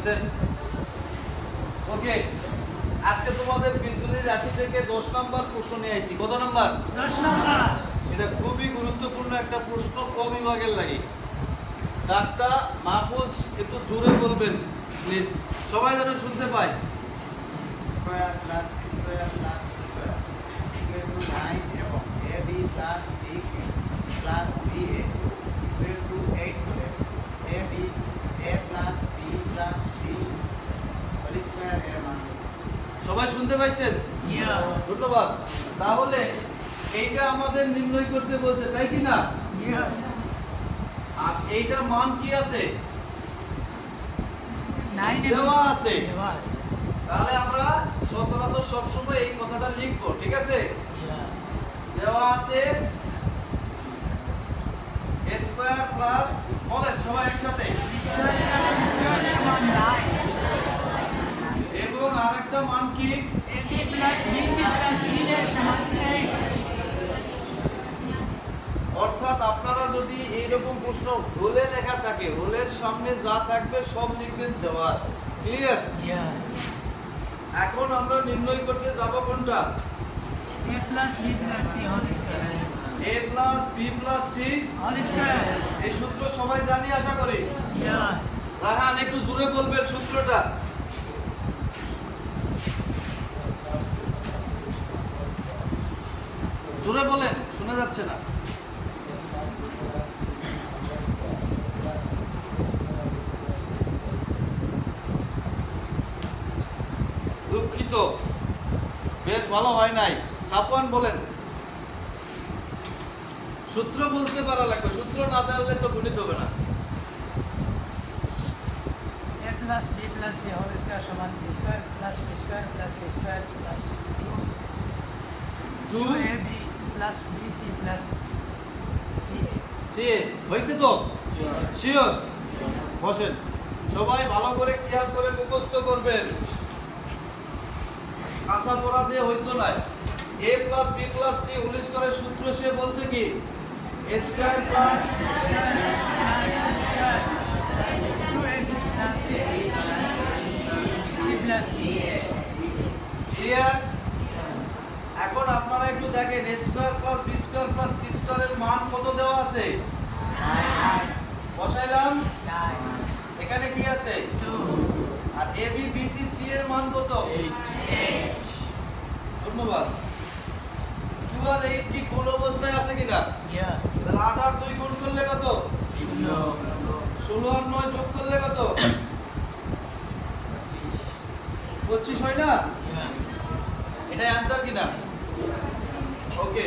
করছেন? ওকে, আজকে তোমাদের বীজগণিত রাশি থেকে 10 নম্বর প্রশ্ন নিয়ে আইছি। কত নম্বর? 10 নম্বর। এটা খুবই গুরুত্বপূর্ণ একটা প্রশ্ন, ক বিভাগের লাগে। ডাক্তা মাহফুজ একটু জোরে বলবেন প্লিজ, সবাই যেন শুনতে পায়। Square plus square plus square equal to 9 এবং ab plus ac plus ca equal to 8 হলে ab a plus b plus c whole square এর মান কত? সবাই শুনতে পাইছেন? ইয়া ধন্যবাদ। তাহলে এইটা আমাদের নির্ণয় করতে বলছে, তাই কি না? ইয়া আর এইটা মান কি আছে? 9 দেওয়া আছে। দেওয়া আছে। তাহলে আমরা সচরাচর সবসময় এই কথাটা লিখবো, ঠিক আছে? ইয়া দেওয়া আছে a স্কয়ার প্লাস, বলেন সবাই একসাথে, স্কয়ার প্লাস স্কয়ার সমান 9 এবং আরেকটা মান কি? ab plus bc plus cd সমান 8। অর্থাৎ আপনারা যদি এইরকম প্রশ্ন হোলে লেখা থাকে, হোলের সামনে যা থাকবে সব লিখবেন দেওয়া আছে। ক্লিয়ার? ইয়া এখন আমরা নির্ণয় করতে যাব কোনটা? a plus b plus c whole square a plus b plus c whole square. এই সূত্র সবাই জানি আশা করি। ইয়া রাহান একটু জোরে বলবেন সূত্রটা। জোরে বলেন, শোনা যাচ্ছে না। দুঃখিত, বেশ ভালো হয় নাই। সাপওয়ান বলেন। সূত্র বলতে পারা লাগবে, সূত্র না জানলে তো গণিত হবে না। a plus b plus c whole square সমান b square plus b square plus c square plus 2ab plus bc plus ca। সে হয়েছে তো? শিওর? বসেন, সবাই ভালো করে খেয়াল করে মুখস্থ করবেন, কাঁচা পড়া দিয়ে হইতো না। a plus b plus c whole স্কয়ারের সূত্র সে বলছে কি? a square plus clear? এখন আপনারা একটু দেখেন, a square plus b square plus c স্কয়ারের মান কত দেওয়া আছে? বসাইলাম। এখানে কি আছে? আর a b b c c এর মান কত? 8। ধন্যবাদ। 2 আর 8 কি কোন অবস্থায় আছে কিনা? তাহলে 8 আর 2 গুণ করলে কত? 16 আর 9 যোগ করলে কত? 25 হয় না? এটাই অ্যানসার কিনা? ওকে।